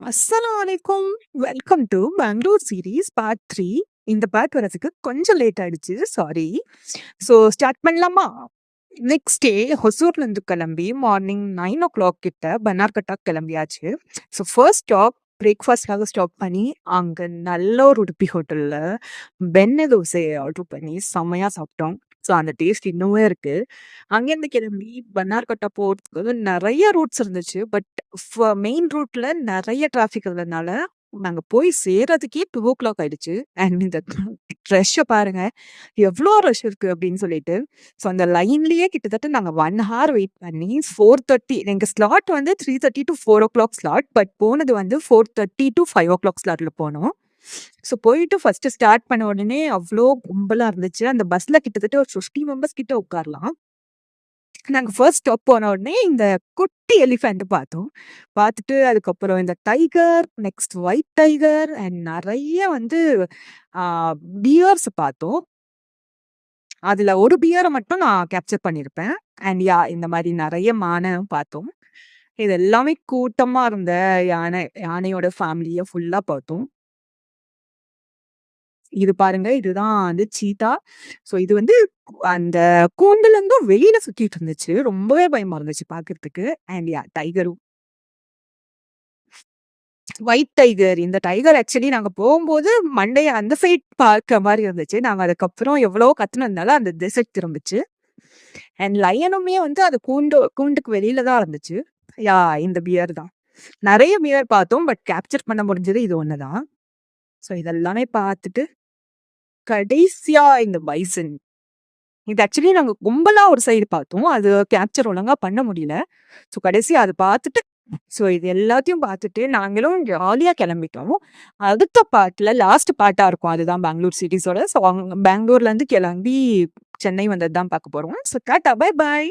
அஸ்ஸலாமு அலைக்கும். Welcome to Bangalore series part 3. இந்த பார்ட் வரதுக்கு கொஞ்சம் லேட் ஆயிடுச்சு. சாரி. ஸோ ஸ்டார்ட் பண்ணலாமா? நெக்ஸ்ட் டே ஹொசூர்லேருந்து கிளம்பி மார்னிங் 9:00 கிட்ட பனார்கட்டா கிளம்பியாச்சு. ஸோ ஃபர்ஸ்ட் ஸ்டாப் பிரேக்ஃபாஸ்ட்காக ஸ்டாப் பண்ணி, அங்க நல்ல ஒரு உடுப்பி ஹோட்டல்ல வெண்ணெய் தோசை ஆர்டர் பண்ணி செம்மையா சாப்பிட்டோம். ஸோ அந்த டேஸ்ட் இன்னுமே இருக்கு. அங்கேருந்து கிளம்பி பன்னார்கட்டா போறதுக்கு நெறைய ரூட்ஸ் இருந்துச்சு. பட் மெயின் ரூட்ல நெறைய டிராஃபிக் இருந்ததுனால, நாங்க போய் சேர்றதுக்கே 2:00 ஆயிடுச்சு. அண்ட் இந்த ரஷ்ஷ பாருங்க. எவ்ளோ ரஷ் இருக்கு அப்படின்னு சொல்லிட்டு. ஸோ அந்த லைன்லயே கிட்டத்தட்ட நாங்க 1 ஹார் வெயிட் பண்ணி 4:30 எங்க ஸ்லாட் வந்து 3:30 to 4:00 ஸ்லாட். பட் போனது வந்து 4:30 to 5:00 ஸ்லாட்ல போனோம். ஸோ போயிட்டு ஃபர்ஸ்ட்டு ஸ்டார்ட் பண்ண உடனே அவ்ளோ கும்பலா இருந்துச்சு. அந்த பஸ்ல கிட்டத்தட்ட ஒரு 50 மெம்பர்ஸ் கிட்ட உட்காரலாம். நாங்க ஃபர்ஸ்ட் ஸ்டாப் போன உடனே இந்த குட்டி எலிஃபேண்ட் பார்த்தோம். பார்த்துட்டு அதுக்கப்புறம் இந்த tiger, next white tiger and நெறைய வந்து ஆ பியர்ஸ் பார்த்தோம். அதுல ஒரு பியர மட்டும் நான் கேப்சர் பண்ணியிருப்பேன். அண்ட் இந்த மாரி நெறைய மானும் பார்த்தோம். இது எல்லாமே கூட்டமா இருந்த யானையோட ஃபேமிலிய ஃபுல்லா பார்த்தோம். இது பாருங்க. இதுதான் வந்து சீத்தா. ஸோ இது வந்து அந்த கூண்டுலருந்தும் வெளியில சுத்திட்டு இருந்துச்சு. ரொம்பவே பயமா இருந்துச்சு பார்க்கறதுக்கு. அண்ட் டைகரும். White tiger. இந்த டைகர் ஆக்சுவலி நாங்க போம்போது மண்டைய அந்த சைட் பார்க்க மாரி இருந்துச்சு. நாங்க அதுக்கப்புறம் எவ்வளவோ கத்துனதுனால அந்த திசை திரும்புச்சு. அண்ட் லயனுமே வந்து அது கூண்டுக்கு வெளியில தான் இருந்துச்சு. இந்த பியர் தான். நெறைய பியர் பார்த்தோம். பட் கேப்சர் பண்ண முடிஞ்சது இது ஒண்ணு தான். ஸோ இதெல்லாமே பார்த்துட்டு கடைசியா இந்த பைசன். இது ஆக்சுவலி நாங்க கும்பலா ஒரு சைடு பார்த்தோம். அது கேப்சர் ஒழுங்கா பண்ண முடியல. ஸோ கடைசியா அது பார்த்துட்டு ஸோ இது எல்லாத்தையும் பார்த்துட்டு நாங்களும் ஜாலியா கிளம்பிட்டோம். அடுத்த பார்ட்ல லாஸ்ட் பார்ட்டா இருக்கும். அதுதான் பெங்களூர் சிட்டீஸோட. ஸோ பெங்களூர்லேருந்து கிளம்பி சென்னை வந்தது தான் பார்க்க போறோம். So tata bye bye.